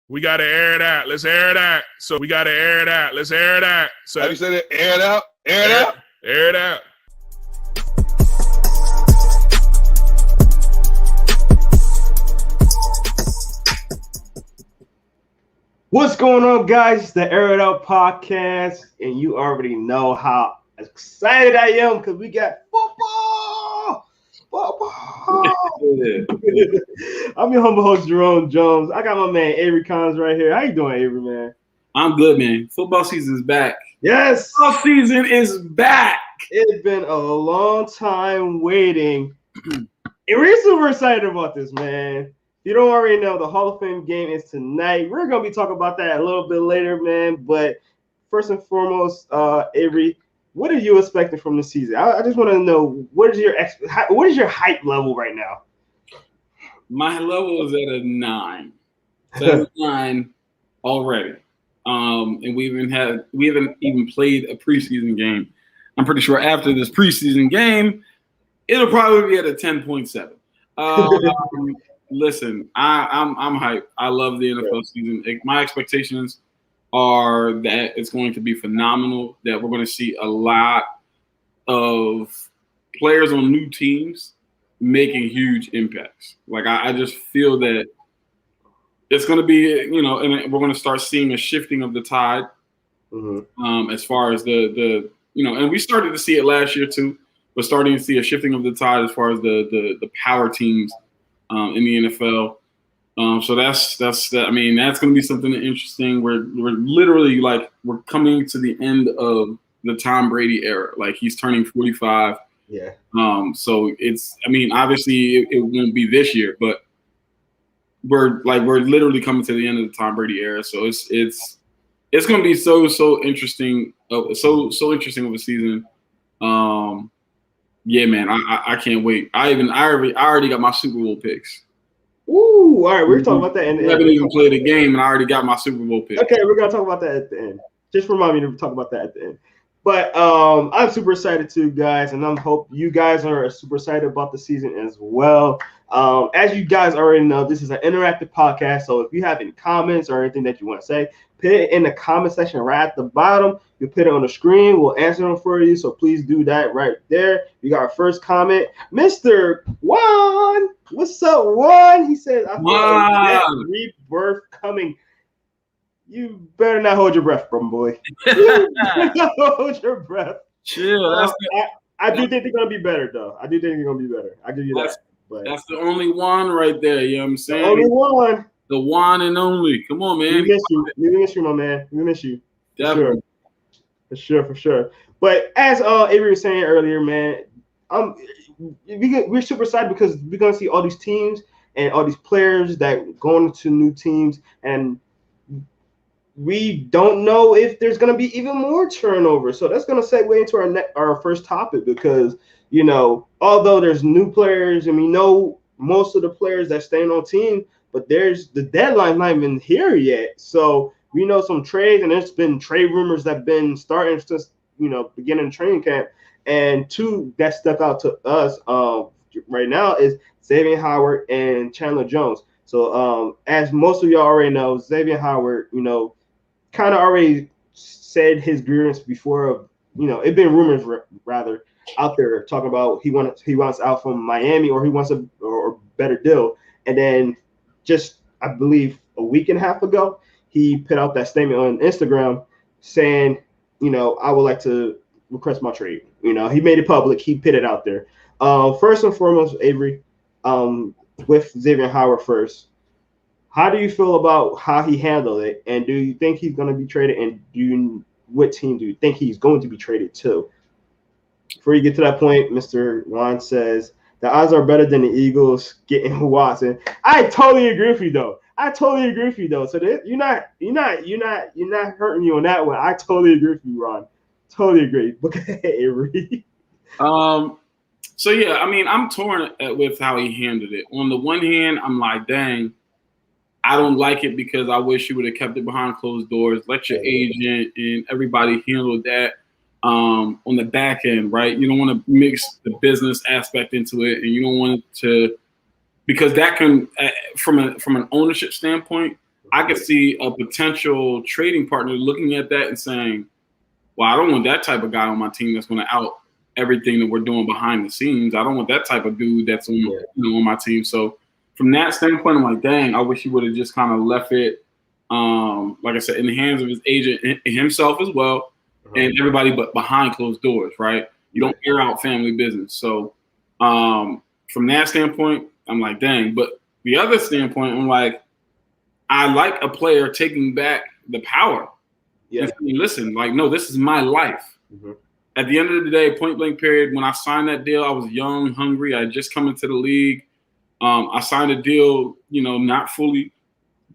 We got to air it out. Let's air it out. So we got to air it out. Let's air it out. So how do you say that? Air it out? Air it out? Air it out. What's going on, guys? It's the Air It Out podcast, and you already know how excited I am because we got football. I'm your humble host, Chandler Jones. I got my man Avery Collins right here. How you doing, Avery, man? I'm good, man. Football season is back. Yes, football season is back. It's been a long time waiting, and we're super excited about this, man. You don't already know, the Hall of Fame game is tonight. We're going to be talking about that a little bit later, man. But first and foremost, Avery, what are you expecting from the season? I just want to know, what is your hype level right now? My level is at a 9. 9 already. And we haven't even played a preseason game. I'm pretty sure after this preseason game, it'll probably be at a 10.7. Listen, I'm hyped. I love the NFL season. My expectations are that it's going to be phenomenal, that we're going to see a lot of players on new teams making huge impacts. Like, I just feel that it's going to be, and we're going to start seeing a shifting of the tide as far as the and we started to see it last year too. We're starting to see a shifting of the tide as far as the power teams in the NFL. So that's I mean, that's going to be something interesting. We're literally we're coming to the end of the Tom Brady era. Like, he's turning 45. Yeah. So obviously it won't be this year, but we're literally coming to the end of the Tom Brady era. So it's going to be so interesting. So interesting of a season. Yeah, man, I can't wait. I already got my Super Bowl picks. Ooh, all right, we're talking about that. I haven't even played a game, and I already got my Super Bowl picks. Okay, we're gonna talk about that at the end. Just remind me to talk about that at the end. But I'm super excited too, guys, and I hope you guys are super excited about the season as well. As you guys already know, this is an interactive podcast, so if you have any comments or anything that you want to say, put it in the comment section right at the bottom. You put it on the screen. We'll answer them for you, so please do that right there. You got our first comment. Mr. Juan, what's up, Juan? He says, I feel like rebirth coming. You better not hold your breath, bro, boy. Hold your breath. Chill. I do think they're going to be better, though. I do think they're going to be better. I'll give you that. But that's the only one right there. You know what I'm saying? The only one. The one and only. Come on, man. We miss you, my man. We miss you. Definitely. For sure. But as Avery was saying earlier, man, we're super excited because we're going to see all these teams and all these players that going to new teams, and we don't know if there's going to be even more turnover. So that's going to segue into our first topic because, although there's new players and we know most of the players that staying on team, but there's the deadline's not even here yet. So we know some trades, and there's been trade rumors that have been starting since, beginning training camp. And two that stuck out to us right now is Xavier Howard and Chandler Jones. So as most of y'all already know, Xavier Howard, kind of already said his grievance before. It been rumors rather out there talking about he wants out from Miami, or he wants a better deal. And then just, I believe, a week and a half ago, he put out that statement on Instagram saying, I would like to request my trade. He made it public. He put it out there. First and foremost, Avery, with Xavier Howard first, how do you feel about how he handled it? And do you think he's going to be traded? And what team do you think he's going to be traded to? Before you get to that point, Mr. Juan says, the odds are better than the Eagles getting Watson. I totally agree with you, though. So you're not hurting you on that one. I totally agree with you, Ron. Totally agree. Look at Avery. So yeah, I'm torn with how he handled it. On the one hand, I'm like, dang, I don't like it because I wish you would have kept it behind closed doors. Let your agent and everybody handle that. On the back end, right? You don't want to mix the business aspect into it, and you don't want to, because that can, from an ownership standpoint, I could see a potential trading partner looking at that and saying, well, I don't want that type of guy on my team that's going to out everything that we're doing behind the scenes. I don't want that type of dude that's on my team. So from that standpoint, I'm like, dang, I wish he would have just kind of left it, like I said, in the hands of his agent and himself as well, and everybody but behind closed doors, right? You don't air out family business. So from that standpoint, I'm like, dang. But the other standpoint, I'm like, I like a player taking back the power. Yeah. And saying, listen, like, no, this is my life. At the end of the day, point blank period, when I signed that deal, I was young, hungry. I had just come into the league. I signed a deal, not fully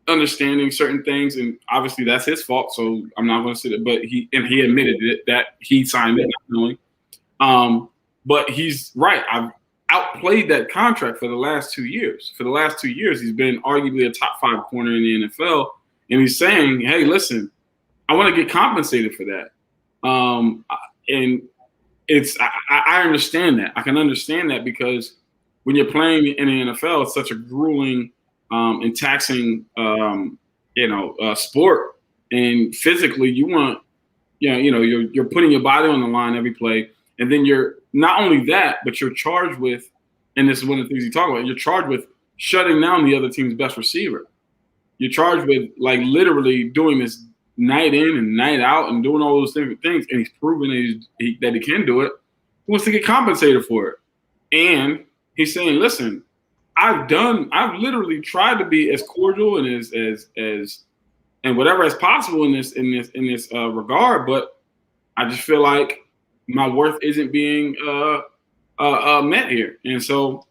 understanding certain things. And obviously that's his fault. So I'm not going to say that, but he admitted it, that he signed it not knowing. But he's right. I've outplayed that contract for the last 2 years. For the last 2 years, he's been arguably a top 5 corner in the NFL. And he's saying, hey, listen, I want to get compensated for that. And I understand that. I can understand that because when you're playing in the NFL, it's such a grueling and taxing, sport. And physically, you want, you're putting your body on the line every play. And then you're not only that, but you're charged with, and this is one of the things you talk about, you're charged with shutting down the other team's best receiver. You're charged with like literally doing this night in and night out and doing all those different things. And he's proven that he can do it. He wants to get compensated for it. And he's saying, listen, I've literally tried to be as cordial and as and whatever as possible in this regard, but I just feel like my worth isn't being met here. And so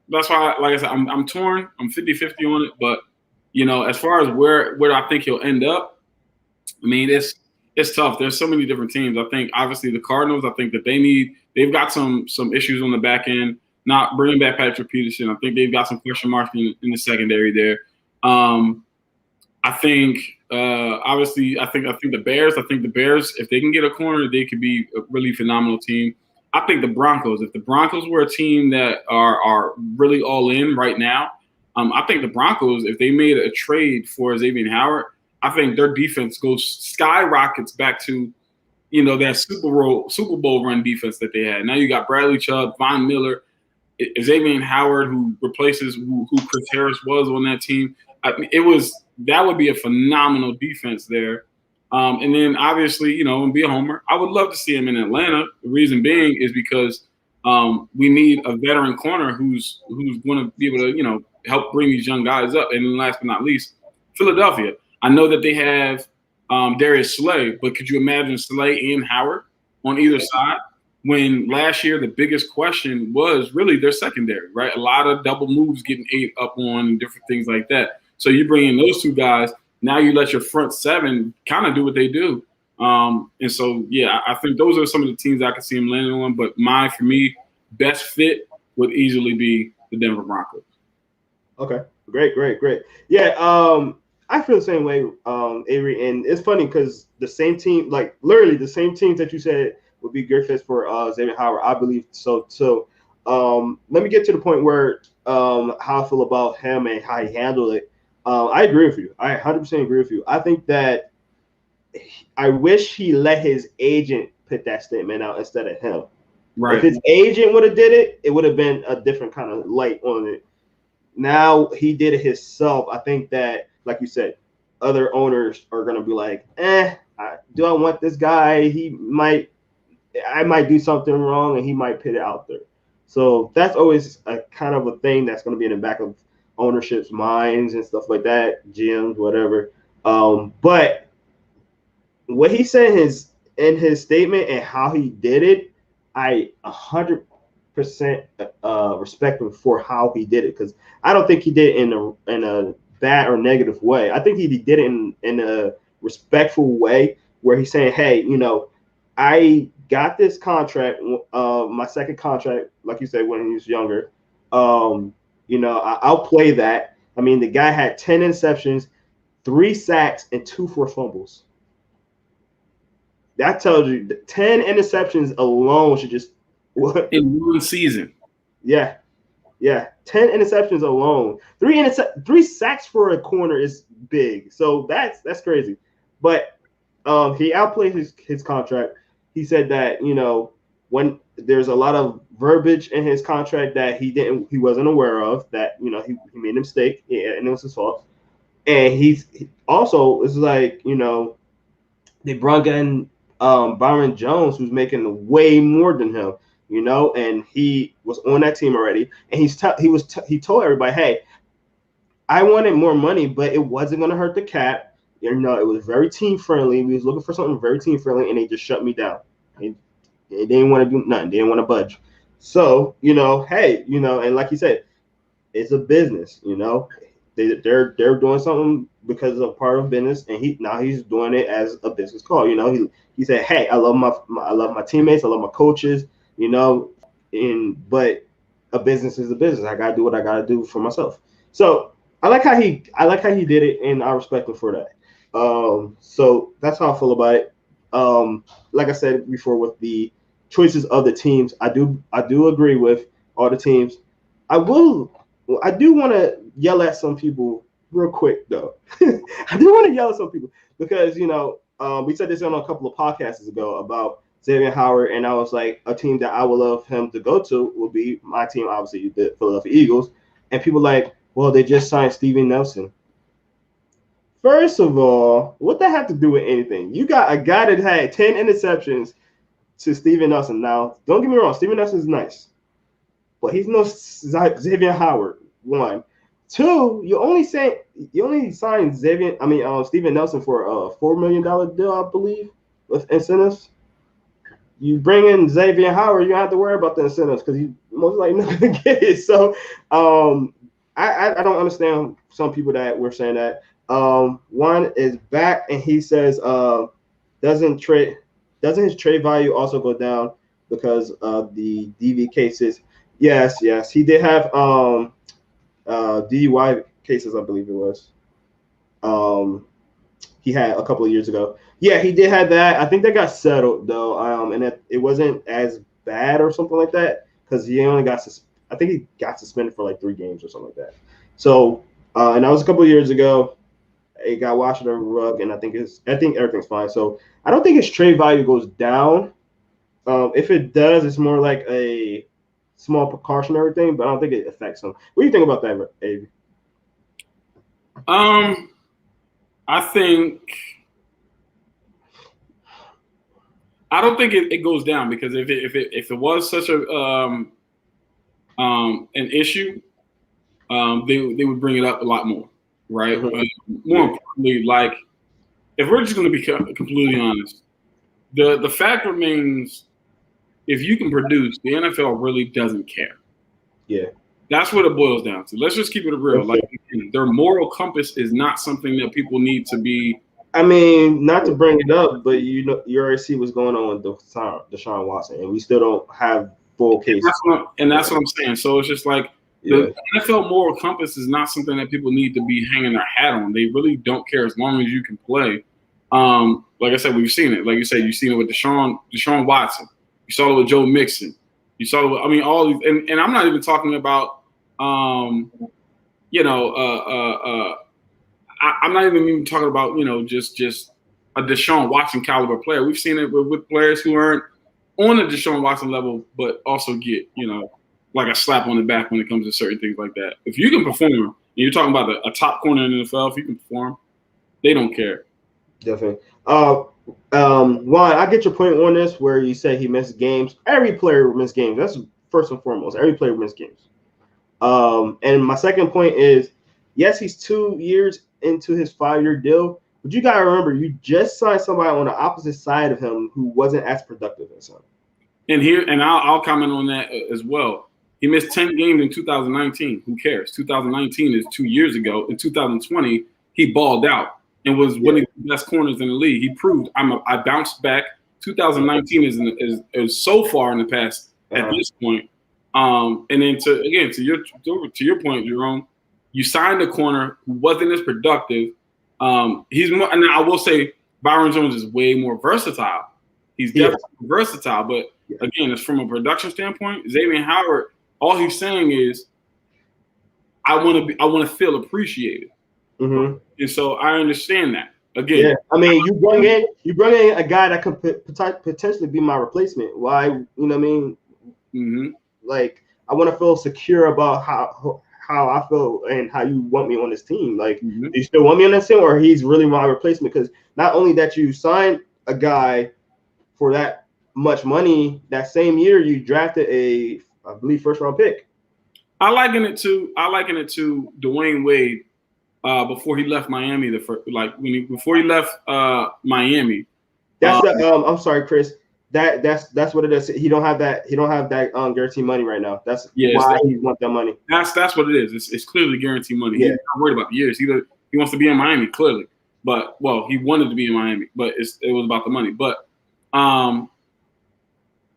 that's why, like I said, I'm torn. I'm 50-50 on it. But, as far as where I think he'll end up, I mean, it's tough. There's so many different teams. I think, obviously, the Cardinals, I think that they've got some issues on the back end, not bringing back Patrick Peterson. I think they've got some question marks in the secondary there. I think obviously the Bears, if they can get a corner, they could be a really phenomenal team. I think the Broncos, if the Broncos were a team that are really all in right now, I think the Broncos, if they made a trade for Xavier Howard, I think their defense skyrockets back to, that Super Bowl run defense that they had. Now you got Bradley Chubb, Von Miller, Xavier Howard, who replaces who Chris Harris was on that team. I mean, that would be a phenomenal defense there. And then obviously, and be a homer, I would love to see him in Atlanta. The reason being is because we need a veteran corner who's going to be able to, help bring these young guys up. And then last but not least, Philadelphia. I know that they have Darius Slay, but could you imagine Slay and Howard on either side? When last year the biggest question was really their secondary, right? A lot of double moves getting ate up on and different things like that. So you bring in those two guys. Now you let your front seven kind of do what they do. And so, yeah, I think those are some of the teams I could see him landing on. But for me, best fit would easily be the Denver Broncos. Okay, great. Yeah, I feel the same way, Avery. And it's funny because the same team, like literally the same teams that you said would be good fits for Xavier Howard. I believe so. So let me get to the point where how I feel about him and how he handled it. I agree with you. I 100% agree with you. I think that I wish he let his agent put that statement out instead of him. Right. If his agent would have did it, it would have been a different kind of light on it. Now he did it himself. I think that, like you said, other owners are going to be like, do I want this guy? I might do something wrong and he might put it out there. So that's always a kind of a thing that's going to be in the back of ownership's minds and stuff like that, GMs, whatever. But what he said in his statement and how he did it, I 100% respect him for how he did it, because I don't think he did it in a bad or negative way. I think he did it in a respectful way where he's saying, hey, I got this contract, my second contract, like you said, when he was younger. I'll play that. I mean, the guy had 10 interceptions, 3 sacks, and 2 forced fumbles. That tells you 10 interceptions alone should just in one season. Yeah. Yeah, 10 interceptions alone. Three sacks for a corner is big. So that's crazy. But he outplayed his contract. He said that, when there's a lot of verbiage in his contract that he wasn't aware of, that, he made a mistake, and it was his fault. And he's also, it's like, they brought in Byron Jones, who's making way more than him, and he was on that team already. And he told everybody, hey, I wanted more money, but it wasn't going to hurt the cap. It was very team friendly. We was looking for something very team friendly, and they just shut me down. They didn't want to do nothing. They didn't want to budge. So, hey, and like you said, it's a business, They're doing something because of part of business, and he's doing it as a business call. He said, "Hey, I love my teammates, I love my coaches, but a business is a business. I gotta do what I gotta do for myself." So I like how he did it, and I respect him for that. So that's how I feel about it. Like I said before, with the choices of the teams, I do agree with all the teams. I do want to yell at some people real quick, though. I do want to yell at some people because, we said this on a couple of podcasts ago about Xavier Howard, and I was like, a team that I would love him to go to would be my team, obviously, the Philadelphia Eagles. And people like, well, they just signed Steven Nelson. First of all, what that have to do with anything? You got a guy that had 10 interceptions to Steven Nelson. Now, don't get me wrong, Steven Nelson is nice, but he's no Xavier Howard. One, two, you only signed Steven Nelson for a $4 million deal, I believe, with incentives. You bring in Xavier Howard, you don't have to worry about the incentives because he's most likely not going to get it. So, I don't understand some people that were saying that. One is back, and he says, doesn't his trade value also go down because of the DV cases? Yes, he did have DUI cases, I believe it was. He had a couple of years ago. Yeah, he did have that. I think that got settled though, and it wasn't as bad or something like that because he only got I think he got suspended for like 3 games or something like that. So, and that was a couple of years ago. It got washed under the rug, and I think everything's fine. So I don't think his trade value goes down. If it does, it's more like a small precautionary thing, but I don't think it affects him. What do you think about that, Abe? I don't think it goes down because if it was such an issue, they would bring it up a lot more, right? Mm-hmm. More importantly, like if we're just going to be completely honest, the fact remains, if you can produce, the NFL really doesn't care. Yeah. That's what it boils down to. Let's just keep it real. Like their moral compass is not something that people need to be. I mean, not to bring it up, but you already see what's going on with Deshaun Watson, and we still don't have full cases. And that's what I'm saying. So it's just like the NFL moral compass is not something that people need to be hanging their hat on. They really don't care as long as you can play. Like I said, we've seen it. Like you said, you've seen it with Deshaun Watson. You saw it with Joe Mixon. You saw it with, all these, and I'm not even talking about, I'm not even talking about, just a Deshaun Watson caliber player. We've seen it with players who aren't on the Deshaun Watson level, but also get, like a slap on the back when it comes to certain things like that. If you can perform, and you're talking about a top corner in the NFL, if you can perform, they don't care. Definitely. Juan, I get your point on this where you say he missed games. Every player missed games. That's first and foremost. Every player missed games. And my second point is, yes, he's 2 years into his 5-year deal, but you got to remember, you just signed somebody on the opposite side of him who wasn't as productive as him. And I'll comment on that as well. He missed 10 games in 2019. Who cares? 2019 is 2 years ago. In 2020, he balled out and was one of the best corners in the league. He proved I bounced back. 2019 is so far in the past at this point. And then to your point, Jerome, you signed a corner who wasn't as productive. He's more, and I will say Byron Jones is way more versatile. He's definitely versatile, but again, it's from a production standpoint. Xavier Howard, all he's saying is I want to feel appreciated. Mm-hmm. And so I understand that. Again, yeah, I mean, you bring in a guy that could potentially be my replacement. Why, you know what I mean? Mm-hmm. Like, I want to feel secure about how I feel and how you want me on this team. Like, Mm-hmm. do you still want me on this team, or he's really my replacement? Because not only that you signed a guy for that much money, that same year you drafted I believe, first round pick. I liken it to Dwayne Wade before he left Miami. Before he left Miami. That's I'm sorry, Chris. That's what it is. He don't have that guaranteed money right now. That's why he wants that money. That's what it is. It's clearly guaranteed money. Yeah. He's not worried about the years. He wants to be in Miami, clearly. But he wanted to be in Miami, but it was about the money. But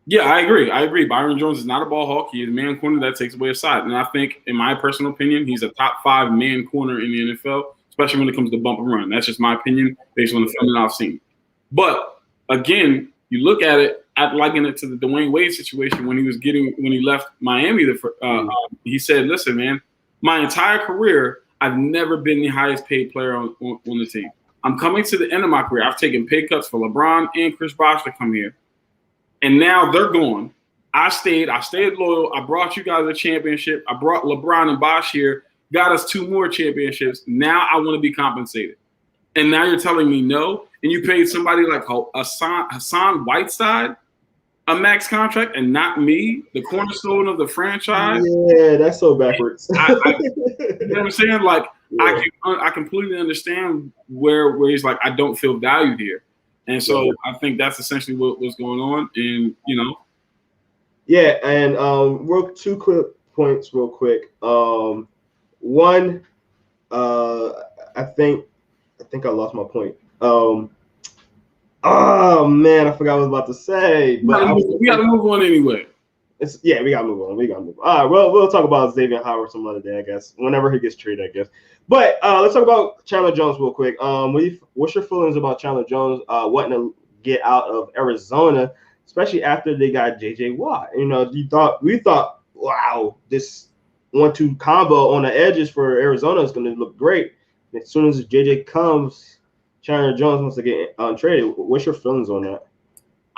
yeah, I agree. Byron Jones is not a ball hawk. He is a man corner that takes away a side. And I think, in my personal opinion, he's a top 5 man corner in the NFL, especially when it comes to bump and run. That's just my opinion based on the film that I've seen. But again, you look at it, I liken it to the Dwayne Wade situation when he left Miami. He said, "Listen, man, my entire career, I've never been the highest paid player on the team. I'm coming to the end of my career. I've taken pay cuts for LeBron and Chris Bosh to come here. And now they're gone. I stayed loyal. I brought you guys a championship. I brought LeBron and Bosh here, got us 2 more championships. Now I want to be compensated. And now you're telling me no? And you paid somebody like Hassan Whiteside a max contract and not me, the cornerstone of the franchise? Yeah, that's so backwards. You know what I'm saying? Like, yeah. I completely understand where he's like, I don't feel valued here. And so I think that's essentially what's going on. And, Yeah, and 2 quick points real quick. One, I think I lost my point. Oh man, I forgot what I was about to say. But we got to move on anyway. We gotta move on. All right, well, we'll talk about Xavier Howard some other day, I guess. Whenever he gets traded, I guess. But let's talk about Chandler Jones real quick. What's your feelings about Chandler Jones wanting to get out of Arizona, especially after they got J.J. Watt? We thought, wow, this 1-2 combo on the edges for Arizona is going to look great. As soon as J.J. comes, Chandler Jones wants to get traded. What's your feelings on that?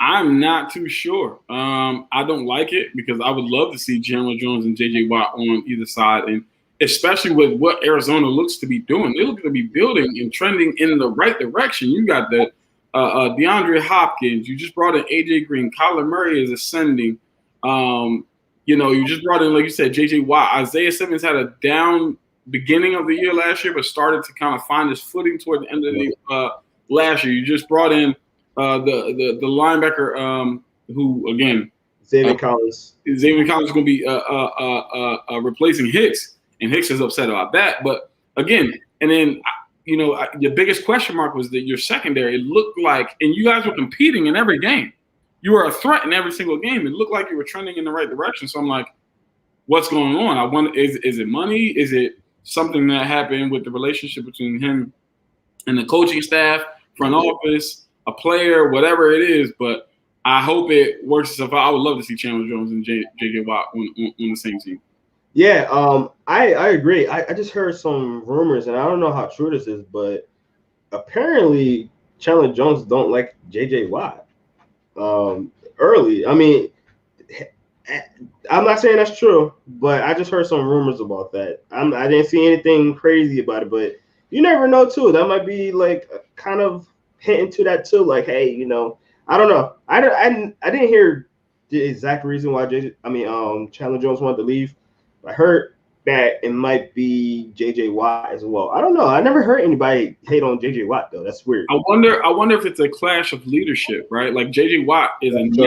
I'm not too sure. I don't like it because I would love to see Chandler Jones and J.J. Watt on either side, and especially with what Arizona looks to be doing. They look to be building and trending in the right direction. You got the DeAndre Hopkins. You just brought in A.J. Green. Kyler Murray is ascending. You just brought in, like you said, J.J. Watt. Isaiah Simmons had a down beginning of the year last year, but started to kind of find his footing toward the end of the last year. You just brought in the linebacker who, again, Xavier Collins. Xavier Collins is going to be replacing Hicks, and Hicks is upset about that. But again, and then your biggest question mark was that your secondary. It looked like, and you guys were competing in every game. You were a threat in every single game. It looked like you were trending in the right direction. So I'm like, what's going on? I wonder, is it money? Is it something that happened with the relationship between him and the coaching staff, front office, a player, whatever it is? But I hope it works itself out. I would love to see Chandler Jones and J.J. Watt on the same team. Yeah, I agree. I just heard some rumors, and I don't know how true this is, but apparently Chandler Jones don't like J.J. Watt early. I mean, I'm not saying that's true, but I just heard some rumors about that. I didn't see anything crazy about it, but you never know, too. That might be like kind of hinting to that, too. Like, hey, I don't know. I didn't hear the exact reason why Chandler Jones wanted to leave. I heard that it might be J.J. Watt as well. I don't know. I never heard anybody hate on J.J. Watt, though. That's weird. I wonder if it's a clash of leadership, right? Like J.J. Watt is he's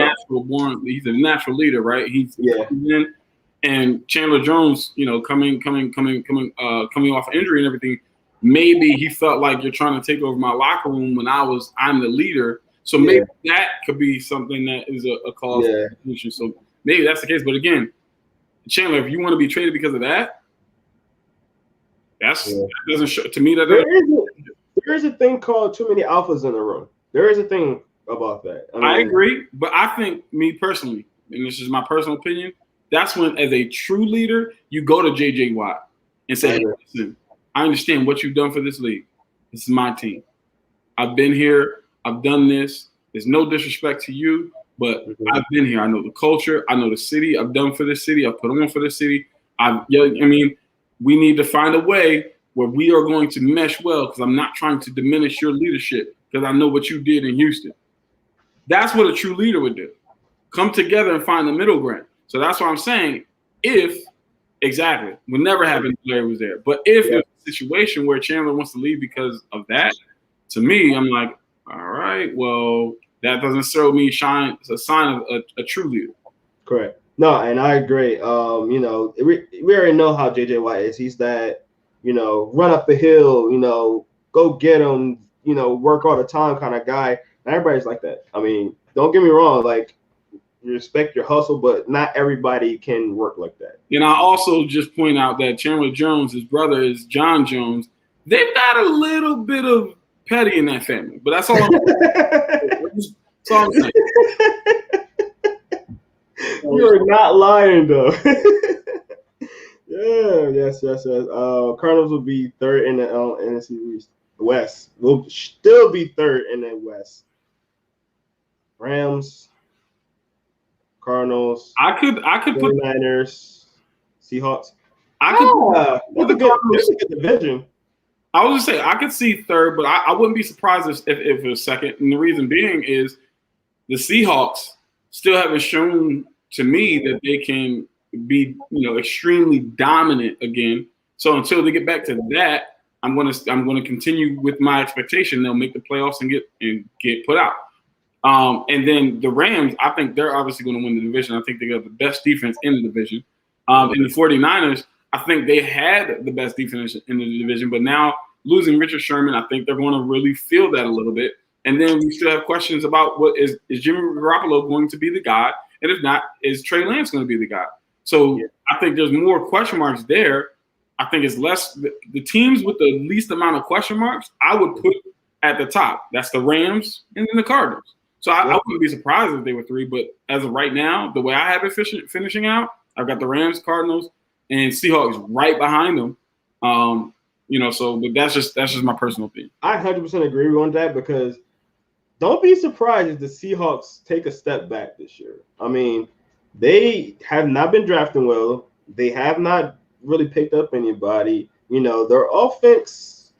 a natural leader, right? He's in, and Chandler Jones, coming off injury and everything, maybe he felt like you're trying to take over my locker room when I'm the leader. So maybe that could be something that is a cause for confusion. So maybe that's the case. But again, Chandler, if you want to be traded because of that, that doesn't show to me that there is a thing called too many alphas in the room. There is a thing about that. I agree, but I think, me personally, and this is my personal opinion, that's when, as a true leader, you go to J.J. Watt. and say, hey, listen, I understand what you've done for this league. This is my team. I've been here. I've done this. There's no disrespect to you, but I've been here. I know the culture. I know the city. I've done for this city. I've put on for the city. We need to find a way where we are going to mesh well, because I'm not trying to diminish your leadership, because I know what you did in Houston. That's what a true leader would do. Come together and find the middle ground. So that's what I'm saying. Would never happen if Larry was there. But if there's a situation where Chandler wants to leave because of that, to me, I'm like, all right, well, that doesn't necessarily shine. It's a sign of a true leader. Correct. No, and I agree. We already know how JJ Watt is. He's that, run up the hill, go get him, work all the time kind of guy. And everybody's like that. I mean, don't get me wrong, like, you respect your hustle, but not everybody can work like that. And I also just point out that Chandler Jones, his brother is John Jones. They've got a little bit of petty in that family, but that's all I'm saying. You're not lying, though. Yes. Cardinals will be third in the NFC West. Will still be third in the West. Rams, Cardinals. I could put Niners, Seahawks. That's a good division. I was just saying I could see third, but I wouldn't be surprised if it was second. And the reason being is the Seahawks still haven't shown to me that they can be, extremely dominant again. So until they get back to that, I'm gonna continue with my expectation they'll make the playoffs and get put out. And then the Rams, I think they're obviously going to win the division. I think they got the best defense in the division. And the 49ers, I think they had the best defense in the division, but now losing Richard Sherman, I think they're going to really feel that a little bit. And then we still have questions about what is Jimmy Garoppolo going to be the guy? And if not, is Trey Lance going to be the guy? So I think there's more question marks there. I think it's less the teams with the least amount of question marks I would put at the top. That's the Rams and then the Cardinals. So I wouldn't be surprised if they were three, but as of right now, the way I have it finishing out, I've got the Rams, Cardinals, and Seahawks right behind them. But that's just my personal opinion. I 100% agree on that, because don't be surprised if the Seahawks take a step back this year. I mean, they have not been drafting well. They have not really picked up anybody. Their offense,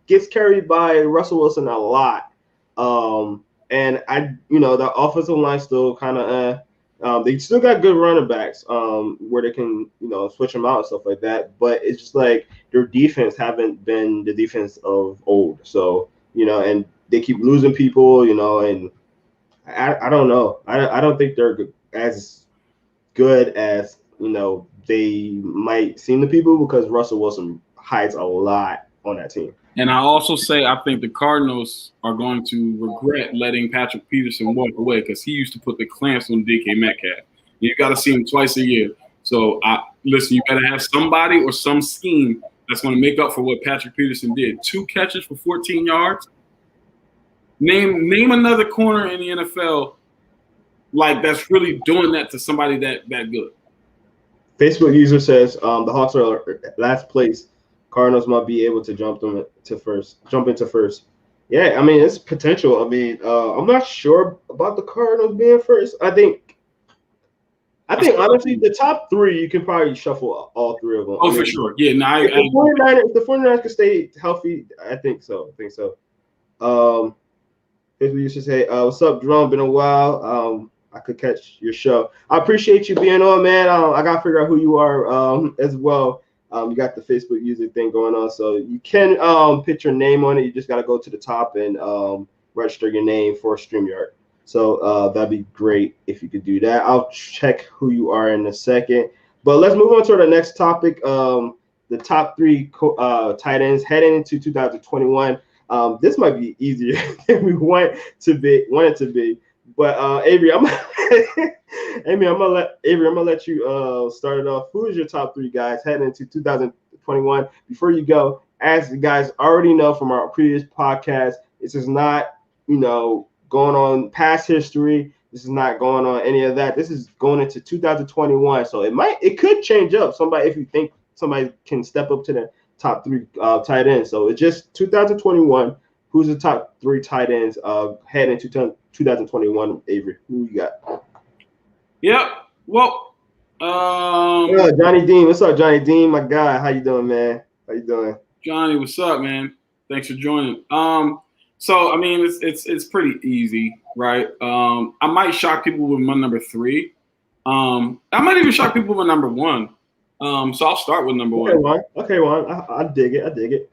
gets carried by Russell Wilson a lot. And the offensive line still kind of they still got good running backs where they can switch them out and stuff like that. But it's just like their defense haven't been the defense of old. So and they keep losing people. And I don't know. I don't think they're as good as they might seem to people, because Russell Wilson hides a lot on that team. And I also say I think the Cardinals are going to regret letting Patrick Peterson walk away, because he used to put the clamps on DK Metcalf. You got to see him twice a year. So, listen, you got to have somebody or some scheme that's going to make up for what Patrick Peterson did. 2 catches for 14 yards. Name another corner in the NFL like that's really doing that to somebody that good. Facebook user says the Hawks are last place. Cardinals might be able to jump into first. Yeah, I mean, it's potential. I mean, I'm not sure about the Cardinals being first. I think honestly, the top 3 you can probably shuffle all 3 of them. Oh, for sure. Yeah, if the 49ers can stay healthy, I think so. Facebook user say, "What's up, Drum? Been a while. I could catch your show. I appreciate you being on, man. I gotta figure out who you are as well." You got the Facebook user thing going on, so you can put your name on it. You just got to go to the top and register your name for StreamYard. So that'd be great if you could do that. I'll check who you are in a second. But let's move on to the next topic. The top 3 tight ends heading into 2021. This might be easier than we want it to be. But Avery, I'm gonna let you start it off. Who is your top 3 guys heading into 2021? Before you go, as you guys already know from our previous podcast, this is not going on past history. This is not going on any of that. This is going into 2021. So it could change up. If you think somebody can step up to the top 3 tight ends. So it's just 2021. Who's the top 3 tight ends heading into 2021? Avery, who you got? Yep. Well, Johnny Dean. What's up, Johnny Dean? My guy. How you doing, man? How you doing? Johnny, what's up, man? Thanks for joining. So I mean, it's pretty easy, right? I might shock people with my number 3. I might even shock people with number 1. So I'll start with number 1. Okay, Juan. I dig it.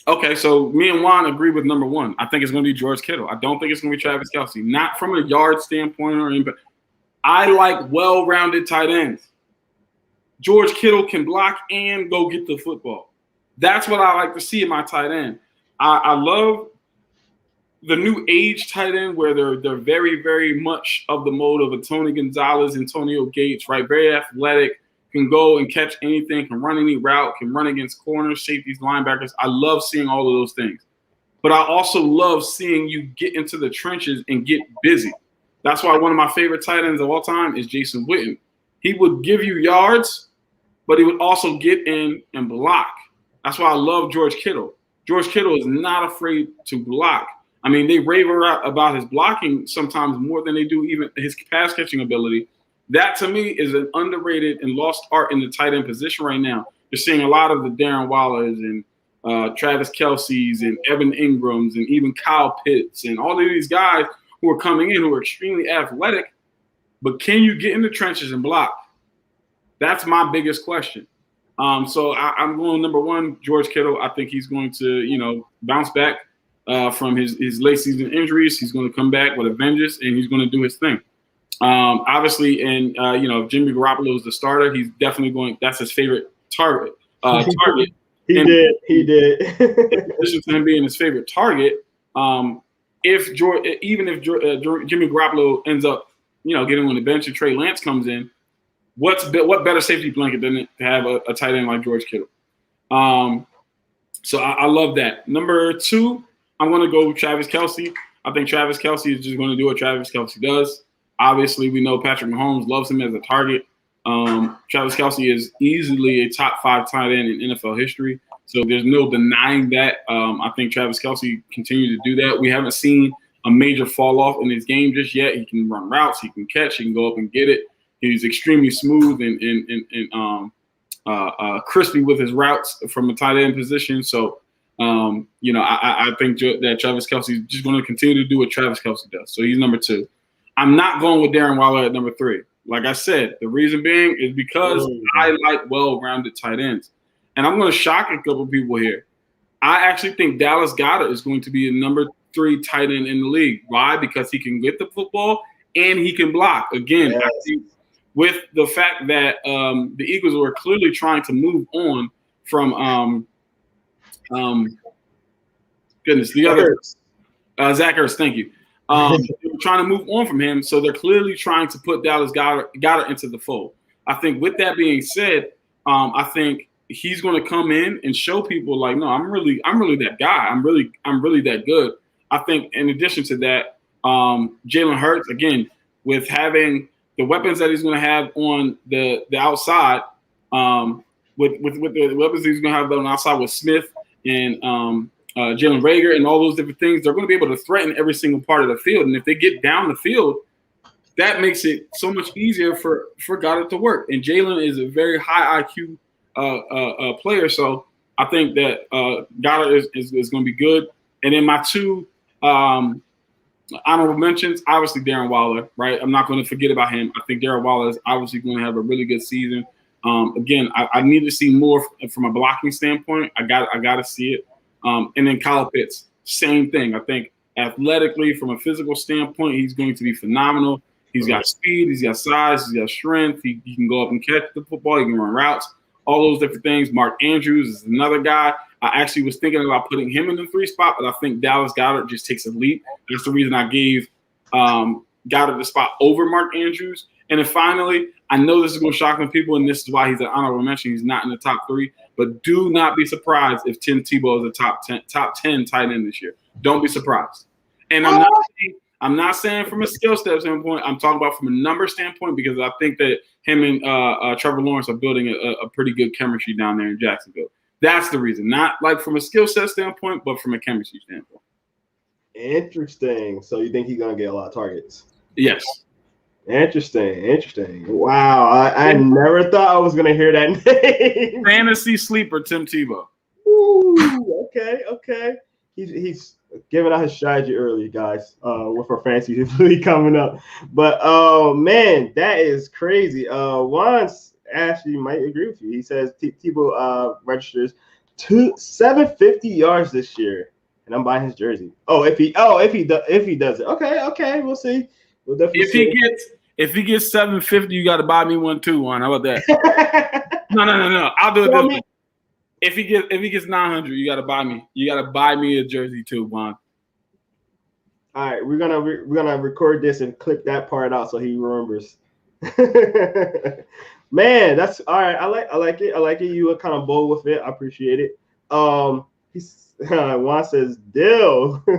Okay, so me and Juan agree with number 1. I think it's going to be George Kittle. I don't think it's going to be Travis Kelsey. Not from a yard standpoint or anything. I like well-rounded tight ends. George Kittle can block and go get the football. That's what I like to see in my tight end. I love the new age tight end where they're very, very much of the mode of a Tony Gonzalez, Antonio Gates, right? Very athletic, can go and catch anything, can run any route, can run against corners, safeties, linebackers. I love seeing all of those things. But I also love seeing you get into the trenches and get busy. That's why one of my favorite tight ends of all time is Jason Witten. He would give you yards, but he would also get in and block. That's why I love George Kittle. George Kittle is not afraid to block. I mean, they rave about his blocking sometimes more than they do even his pass catching ability. That, to me, is an underrated and lost art in the tight end position right now. You're seeing a lot of the Darren Wallers and Travis Kelce's and Evan Ingrams and even Kyle Pitts and all of these guys who are coming in who are extremely athletic, but can you get in the trenches and block? That's my biggest question. So I'm going number 1, George Kittle. I think he's going to, bounce back from his late season injuries. He's going to come back with a vengeance, and he's going to do his thing. Obviously, and if Jimmy Garoppolo is the starter, he's definitely going. That's his favorite target. He did. In addition to him being his favorite target, if Jimmy Garoppolo ends up, getting on the bench and Trey Lance comes in, what better safety blanket than to have a tight end like George Kittle? So I love that. Number 2, I'm going to go with Travis Kelsey. I think Travis Kelsey is just going to do what Travis Kelsey does. Obviously, we know Patrick Mahomes loves him as a target. Travis Kelsey is easily a top 5 tight end in NFL history. So there's no denying that. I think Travis Kelsey continues to do that. We haven't seen a major fall off in his game just yet. He can run routes. He can catch. He can go up and get it. He's extremely smooth and crispy with his routes from a tight end position. So, I think that Travis Kelsey is just going to continue to do what Travis Kelsey does. So he's number 2. I'm not going with Darren Waller at number 3. Like I said, the reason being is because I like well-rounded tight ends. And I'm going to shock a couple people here. I actually think Dallas Goedert is going to be a number 3 tight end in the league. Why? Because he can get the football and he can block. Again, I think with the fact that the Eagles were clearly trying to move on from the other Zach Ertz. Thank you. They were trying to move on from him, so they're clearly trying to put Dallas Goedert into the fold. I think with that being said, I think he's going to come in and show people like, no, I'm really that guy. I'm really that good. I think in addition to that, Jalen Hurts, again, with having the weapons that he's going to have on the outside, with the weapons he's going to have on the outside with Smith and Jalen Reagor and all those different things, they're going to be able to threaten every single part of the field. And if they get down the field, that makes it so much easier for Goddard to work. And Jalen is a very high IQ player, so I think that Goddard is going to be good. And then my 2 honorable mentions, obviously Darren Waller, right? I'm not going to forget about him. I think Darren Waller is obviously going to have a really good season. Again, I need to see more from a blocking standpoint. I got to see it. And then Kyle Pitts, same thing. I think athletically, from a physical standpoint, he's going to be phenomenal. He's got speed, he's got size, he's got strength. He can go up and catch the football. He can run routes, all those different things. Mark Andrews is another guy. I actually was thinking about putting him in the 3 spot, but I think Dallas Goedert just takes a leap. That's the reason I gave Goddard the spot over Mark Andrews. And then finally, I know this is going to shock some people, and this is why he's an honorable mention. He's not in the top 3, but do not be surprised if Tim Tebow is a top 10 tight end this year. Don't be surprised. And I'm not saying from a skill step standpoint. I'm talking about from a number standpoint because I think that him and Trevor Lawrence are building a pretty good chemistry down there in Jacksonville. That's the reason. Not like from a skill set standpoint, but from a chemistry standpoint. Interesting. So you think he's going to get a lot of targets? Yes. Interesting. Wow. I never thought I was going to hear that name. Fantasy sleeper Tim Tebow. Ooh, okay. He's giving out his strategy early, guys, with our fantasy league coming up. But, man, that is crazy. Juan's actually might agree with you. He says Tebow registers 750 yards this year, and I'm buying his jersey. If he does it. Okay, we'll see. We'll definitely if he gets 750, you got to buy me one too, Juan. How about that? No. I'll do it this way. If he gets 900, you gotta buy me a jersey too, Juan. All right, we're gonna record this and clip that part out so he remembers. Man, that's all right. I like it. You were kind of bold with it. I appreciate it. Juan says, "Deal." I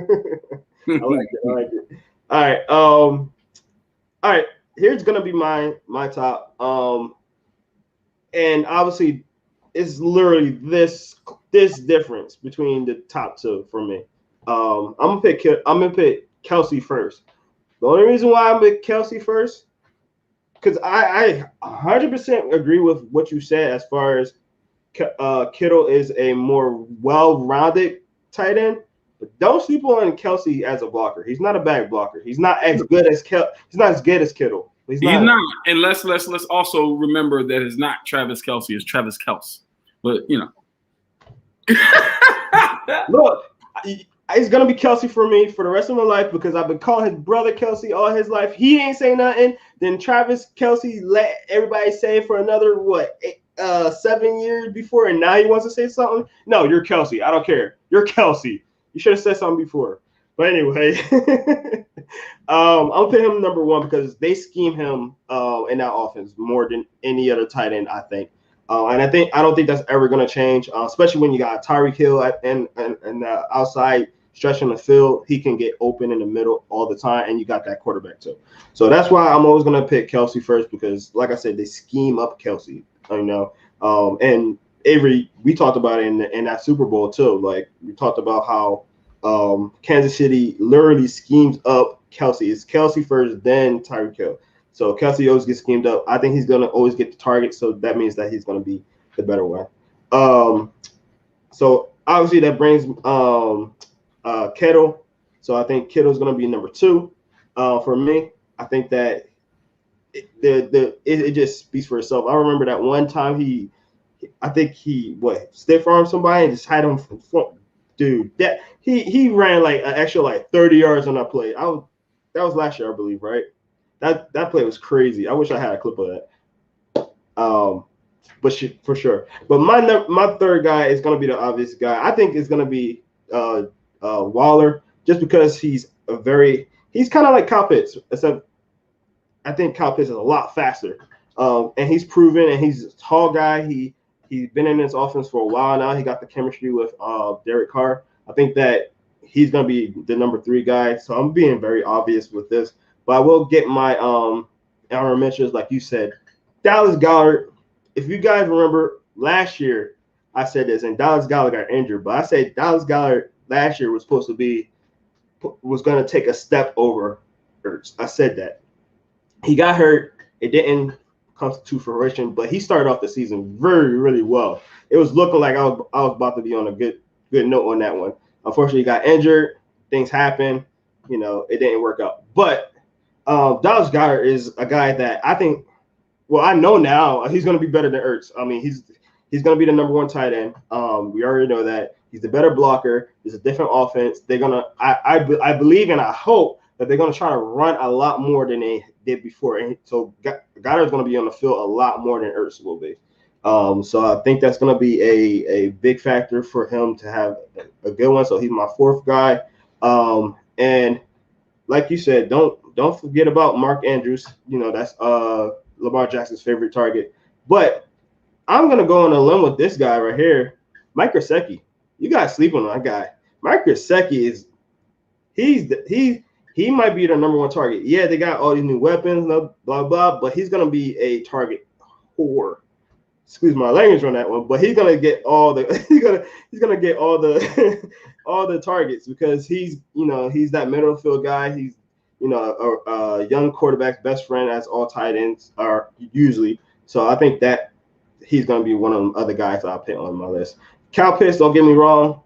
like it. All right. Here's gonna be my top. And obviously, it's literally this difference between the top two for me. I'm gonna pick Kelsey first. The only reason why I'm pick Kelsey first, because I 100% agree with what you said as far as Kittle is a more well-rounded tight end. But don't sleep on Kelsey as a blocker. He's not a bad blocker. He's not as good as Kittle. He's not. And let's also remember that it's not Travis Kelsey, it's Travis Kelce. But Look, it's gonna be Kelsey for me for the rest of my life because I've been calling his brother Kelsey all his life. He ain't say nothing. Then Travis Kelsey let everybody say it for another 7 years before, and now he wants to say something. No, you're Kelsey. I don't care. You're Kelsey. You should have said something before. But anyway, I'll put him number one because they scheme him in that offense more than any other tight end, I think. And I don't think that's ever going to change, especially when you got Tyreek Hill and outside stretching the field. He can get open in the middle all the time, and you got that quarterback too. So that's why I'm always going to pick Kelsey first because, like I said, they scheme up Kelsey. And Avery, we talked about it in that Super Bowl too. Like we talked about how Kansas City literally schemes up Kelsey. It's Kelsey first, then Tyreek Hill. So Kelsey always gets schemed up. I think he's going to always get the target, so that means that he's going to be the better one. So obviously that brings Kittle. So I think Kittle's going to be number two for me. I think that it just speaks for itself. I remember that one time he stiff armed somebody and just had him from front. Dude, that he ran like an extra 30 yards on that play. That was last year, I believe, right? That play was crazy. I wish I had a clip of that. For sure. But my third guy is gonna be the obvious guy. I think it's gonna be Waller, just because he's kind of like Kyle Pitts, except I think Kyle Pitts is a lot faster. And he's proven, and he's a tall guy. He's been in this offense for a while now. He got the chemistry with Derek Carr. I think that he's gonna be the number 3 guy. So I'm being very obvious with this. But I will get my honorable mentions, like you said. Dallas Goedert. If you guys remember last year, I said this, and Dallas Goedert got injured. But I said Dallas Goedert last year was going to take a step over Ertz. I said that. He got hurt. It didn't come to fruition, but he started off the season very, really well. It was looking like I was about to be on a good note on that one. Unfortunately, he got injured. Things happened. It didn't work out. But Dallas Goedert is a guy that I think, I know now he's going to be better than Ertz. I mean, he's going to be the number 1 tight end. We already know that. He's the better blocker. It's a different offense. They're going to, I believe and I hope that they're going to try to run a lot more than they did before. And so Goddard's going to be on the field a lot more than Ertz will be. So I think that's going to be a big factor for him to have a good one. So he's my 4th guy. And like you said, don't forget about Mark Andrews. That's Lamar Jackson's favorite target. But I'm going to go on a limb with this guy right here, Mike Gesicki. You got to sleep on that guy. Mike Gesicki he might be the number one target. Yeah, they got all these new weapons, blah blah, but he's gonna be a target whore. Excuse my language on that one, but he's gonna get all the he's gonna get all the all the targets because he's that middle field guy. He's a young quarterback's best friend, as all tight ends are usually. So I think that he's gonna be one of the other guys I'll put on my list. Cal Pitts, don't get me wrong,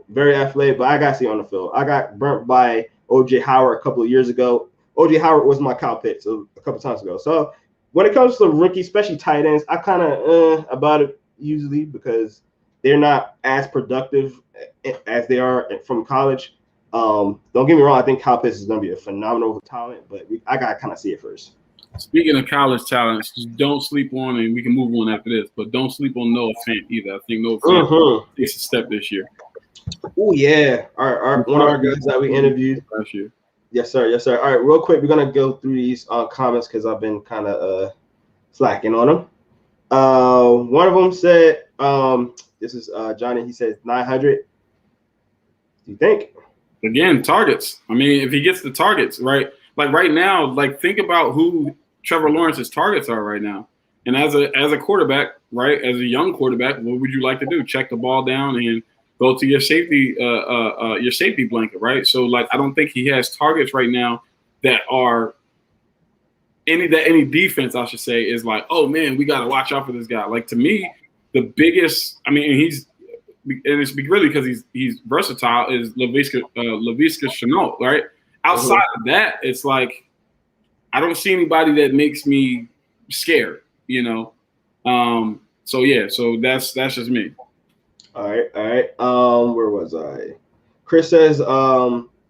very athletic, but I got to see on the field. I got burnt by OJ Howard a couple of years ago. OJ Howard was my Cal Pitts a couple times ago. So when it comes to rookies, especially tight ends, I kind of about it usually because they're not as productive as they are from college. Don't get me wrong. I think Cal Pitts is going to be a phenomenal talent, but I got to kind of see it first. Speaking of college talents, just don't sleep on, and we can move on after this, but don't sleep on Noah Fant either. I think Noah Fant takes a step this year. Oh, yeah. One of our guys that we interviewed last year. Yes, sir. Yes, sir. All right, real quick, we're going to go through these comments because I've been kind of slacking on them. One of them said, this is Johnny, he says 900. Do you think? Again, targets. I mean, if he gets the targets, right? Like right now, like think about who Trevor Lawrence's targets are right now. And as a quarterback, right, as a young quarterback, what would you like to do? Check the ball down and go to your safety blanket, right? So like I don't think he has targets right now that are any defense, I should say, is like, oh man, we got to watch out for this guy. Like to me, the biggest, I mean, and it's really because he's versatile, is Laviska Shenault, right? Outside of that, it's like I don't see anybody that makes me scared, So that's just me. All right. Where was I? Chris says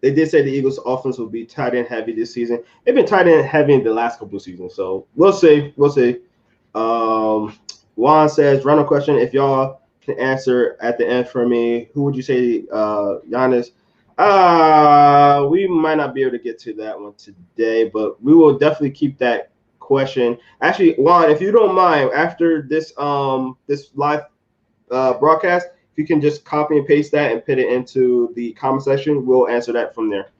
they did say the Eagles' offense will be tight end heavy this season. They've been tight end heavy in the last couple of seasons, so we'll see. Juan says, random question: if y'all can answer at the end for me, who would you say, Giannis? We might not be able to get to that one today, but we will definitely keep that question. Actually, Juan, if you don't mind, after this live broadcast, if you can just copy and paste that and put it into the comment section, we'll answer that from there.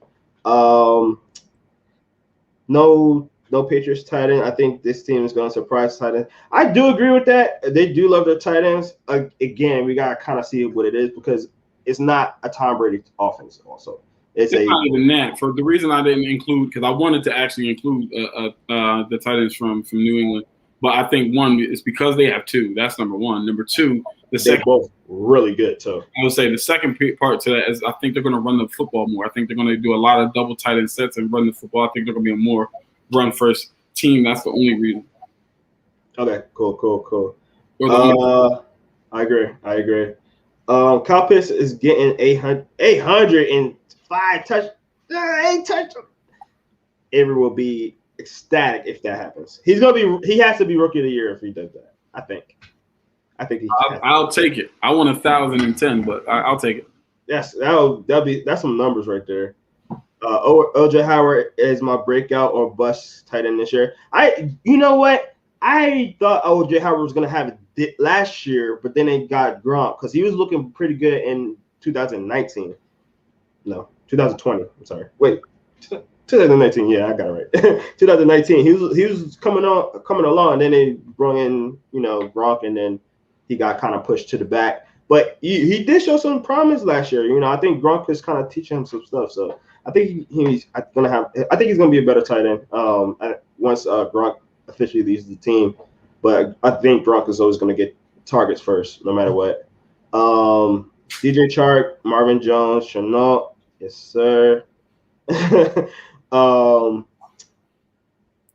No Patriots tight end. I think this team is going to surprise tight end. I do agree with that. They do love their tight ends. Again, we got to kind of see what it is because it's not a Tom Brady offense. Also, it's not even that. For the reason I didn't include, because I wanted to actually include the tight ends from New England, but I think one is because they have two. That's number one. Number two, they're both really good too. I would say the second part to that is I think they're going to run the football more. I think they're going to do a lot of double tight end sets and run the football. I think they're going to be a more run first team. That's the only reason. Okay, cool. I agree. Kyle Pitts is getting 805 touch. 8 touch. Avery will be ecstatic if that happens. He has to be rookie of the year if he does that. I think I'll take it. I want 1,010, but I'll take it. That's some numbers right there. OJ Howard is my breakout or bust tight end this year. You know what? I thought OJ Howard was gonna have it last year, but then it got Gronk because he was looking pretty good in 2019. No, 2020. I'm sorry. Wait, 2019. Yeah, I got it right. 2019. He was coming along, and then they brought in Gronk, and then he got kind of pushed to the back. But he did show some promise last year. I think Gronk is kind of teaching him some stuff. So I think he's gonna be a better tight end once Gronk officially leaves the team. But I think Gronk is always gonna get targets first, no matter what. DJ Chark, Marvin Jones, Shenault, yes sir.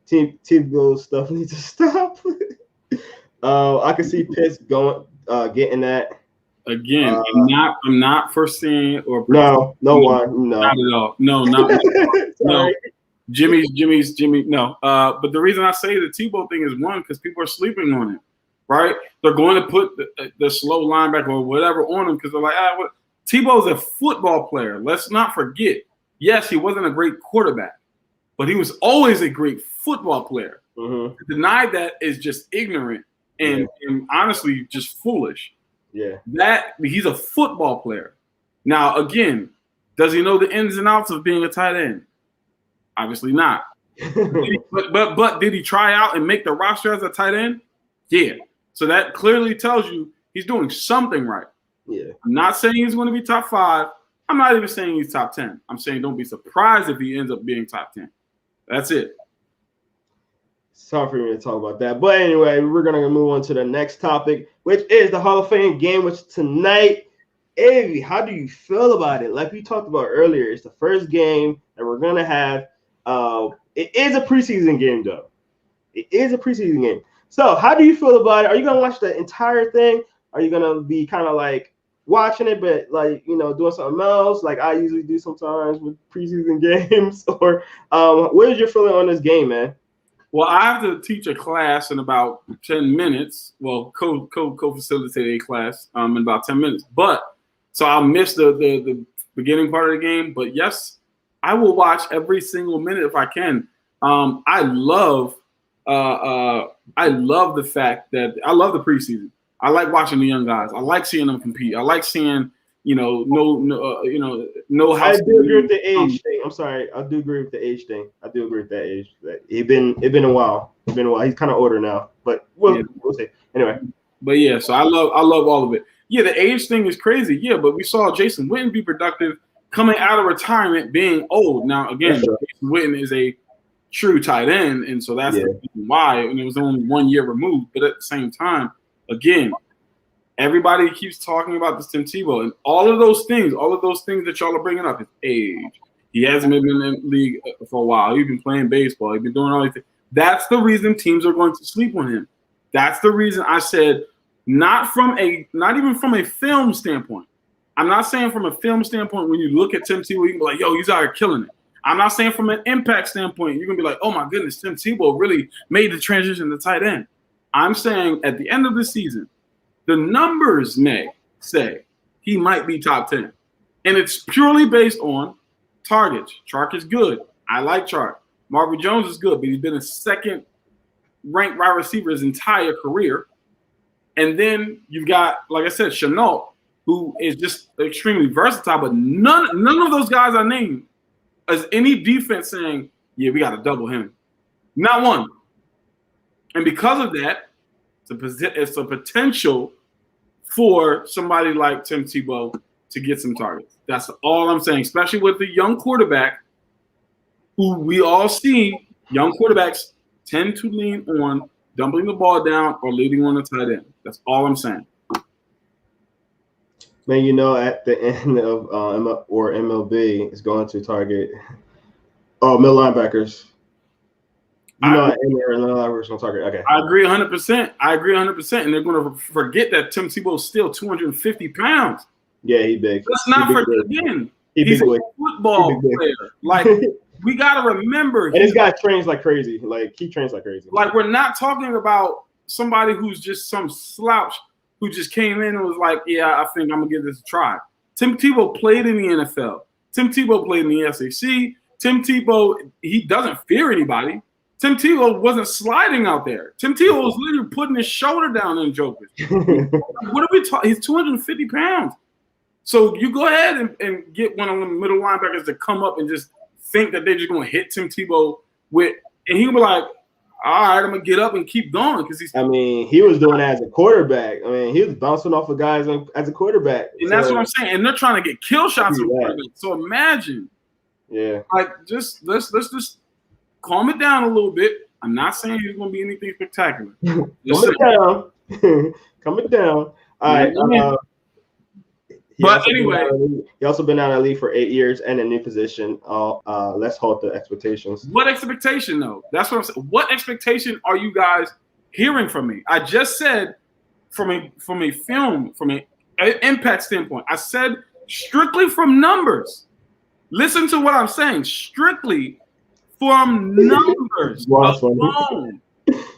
Team stuff needs to stop. I can see Pitts getting that. Again, I'm not foreseeing or no, not at all. No, not no. Jimmy. No. But the reason I say the Tebow thing is one because people are sleeping on it, right? They're going to put the slow linebacker or whatever on him because they're like, what? Tebow's a football player. Let's not forget. Yes, he wasn't a great quarterback, but he was always a great football player. Mm-hmm. To deny that is just ignorant and honestly just foolish. Yeah. That he's a football player. Now, again, does he know the ins and outs of being a tight end? Obviously not. But did he try out and make the roster as a tight end? Yeah. So that clearly tells you he's doing something right. Yeah. I'm not saying he's going to be top 5. I'm not even saying he's top 10. I'm saying don't be surprised if he ends up being top 10. That's it. Sorry for me to talk about that. But anyway, we're going to move on to the next topic, which is the Hall of Fame game, which tonight, Avi, how do you feel about it? Like we talked about earlier, it's the first game that we're going to have. It is a preseason game, though. It is a preseason game. So how do you feel about it? Are you going to watch the entire thing? Are you going to be kind of like watching it, but like, you know, doing something else like I usually do sometimes with preseason games? Or what is your feeling on this game, man? Well, I have to teach a class in about 10 minutes. Well, co-facilitate a class in about 10 minutes. But so I'll miss the beginning part of the game. But yes, I will watch every single minute if I can. I love the fact that I love the preseason. I like watching the young guys. I like seeing them compete. I like seeing, no house. I do agree with the age thing. I'm sorry. I do agree with the age thing. I do agree with that age. It been a while. It's been a while. He's kind of older now, but we'll see. Anyway. But yeah, so I love all of it. Yeah, the age thing is crazy. Yeah, but we saw Jason Witten be productive coming out of retirement, being old. Now again, Jason Witten is a true tight end, and so that's the reason why. And it was only 1 year removed, but at the same time, again, everybody keeps talking about this Tim Tebow, and all of those things that y'all are bringing up, his age. He hasn't been in the league for a while. He's been playing baseball. He's been doing all these things. That's the reason teams are going to sleep on him. That's the reason I said, not even from a film standpoint. I'm not saying from a film standpoint, when you look at Tim Tebow, you can be like, yo, he's out here killing it. I'm not saying from an impact standpoint, you're going to be like, oh my goodness, Tim Tebow really made the transition to tight end. I'm saying at the end of the season, the numbers may say he might be top 10. And it's purely based on targets. Chark is good. I like Chark. Marvin Jones is good, but he's been a second-ranked wide receiver his entire career. And then you've got, like I said, Chenault, who is just extremely versatile, but none of those guys I named as any defense saying, yeah, we got to double him. Not one. And because of that, it's a potential for somebody like Tim Tebow to get some targets. That's all I'm saying, especially with the young quarterback who we all see. Young quarterbacks tend to lean on dumping the ball down or leading on the tight end. That's all I'm saying. Man, at the end of MLB is going to target middle linebackers. Linebackers going to target. Okay. I agree 100%. And they're going to forget that Tim Tebow is still 250 pounds. Yeah, he's big. Let's not forget again. He's a football player. Like, we got to remember. And this guy trains like crazy. Like, he trains like crazy. Like, we're not talking about somebody who's just some slouch who just came in and was like, yeah, I think I'm going to give this a try. Tim Tebow played in the NFL. Tim Tebow played in the SEC. Tim Tebow, he doesn't fear anybody. Tim Tebow wasn't sliding out there. Tim Tebow was literally putting his shoulder down in jokers. What are we talking? He's 250 pounds. So you go ahead and get one of the middle linebackers to come up and just think that they're just going to hit Tim Tebow with, and he'll be like, all right, I'm going to get up and keep going. Because he was doing that as a quarterback. He was bouncing off of guys as a quarterback. And that's what I'm saying. And they're trying to get kill shots. So imagine. Yeah. Like, let's just calm it down a little bit. I'm not saying it's going to be anything spectacular. Calm it down. Calm it down. All right. But anyway, he also been out of the league for 8 years and a new position. Let's hold the expectations. What expectation, though? That's what I'm saying. What expectation are you guys hearing from me? I just said from an impact standpoint, I said strictly from numbers. Listen to what I'm saying. Strictly from numbers alone.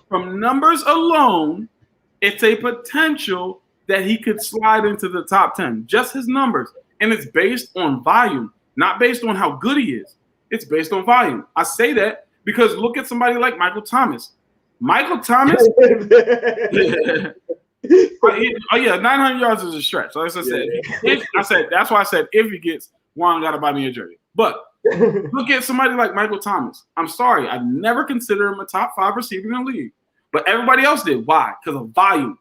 From numbers alone, it's a potential that he could slide into the top 10. Just his numbers. And it's based on volume, not based on how good he is. It's based on volume. I say that because look at somebody like Michael Thomas. Michael Thomas, 900 yards is a stretch. Like I said, that's why I said if he gets, Juan got to buy me a jersey. But Look at somebody like Michael Thomas. I'm sorry, I never considered him a top 5 receiver in the league, but everybody else did. Why? Because of volume.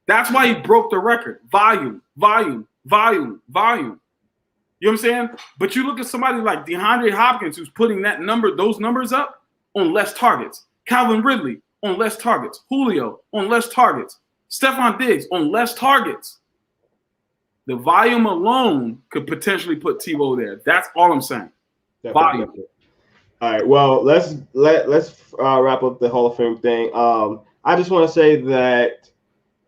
That's why he broke the record. Volume. You know what I'm saying? But you look at somebody like DeAndre Hopkins, who's putting those numbers up on less targets. Calvin Ridley on less targets. Julio on less targets. Stephon Diggs on less targets. The volume alone could potentially put Tebow there. That's all I'm saying. Volume. All right. Well, let's wrap up the Hall of Fame thing. I just want to say that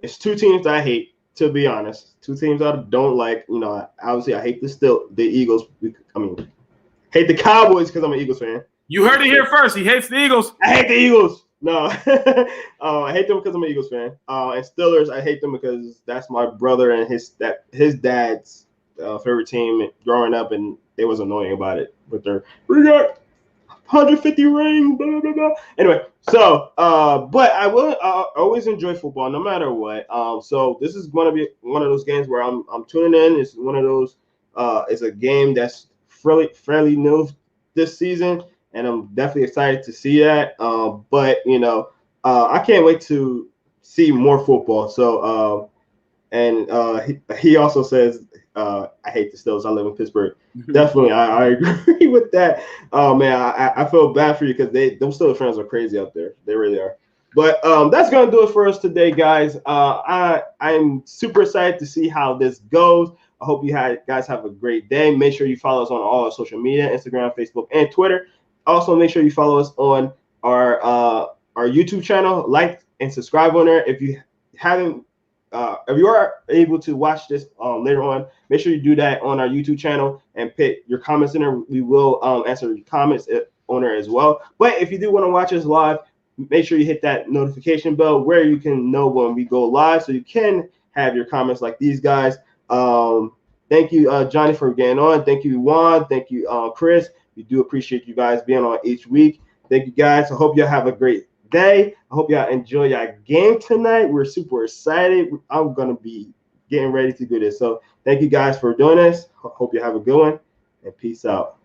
it's 2 teams that I hate, to be honest. 2 teams I don't like. You know, obviously I hate the Eagles. Hate the Cowboys because I'm an Eagles fan. You heard it here first. He hates the Eagles. I hate the Eagles. No, I hate them because I'm an Eagles fan. And Steelers, I hate them because that's my brother and his dad's favorite team growing up, and it was annoying about it. But we got 150 rings, blah, blah, blah. Anyway, so but I always enjoy football no matter what. So this is going to be one of those games where I'm tuning in. It's one of those. It's a game that's fairly new this season. And I'm definitely excited to see that. But, you know, I can't wait to see more football. So, he also says, I hate the Steelers. I live in Pittsburgh. Definitely, I agree with that. Oh, man, I feel bad for you because those Steelers fans are crazy out there. They really are. But that's going to do it for us today, guys. I'm super excited to see how this goes. I hope you guys have a great day. Make sure you follow us on all our social media, Instagram, Facebook, and Twitter. Also, make sure you follow us on our YouTube channel. Like and subscribe on there. If you are able to watch this later on, make sure you do that on our YouTube channel and put your comments in there. We will answer your comments on there as well. But if you do want to watch us live, make sure you hit that notification bell where you can know when we go live, so you can have your comments like these guys. Thank you, Johnny, for getting on. Thank you, Juan. Thank you, Chris. We do appreciate you guys being on each week. Thank you, guys. I hope y'all have a great day. I hope y'all enjoy your game tonight. We're super excited. I'm going to be getting ready to do this. So thank you guys for doing this. Hope you have a good one, and peace out.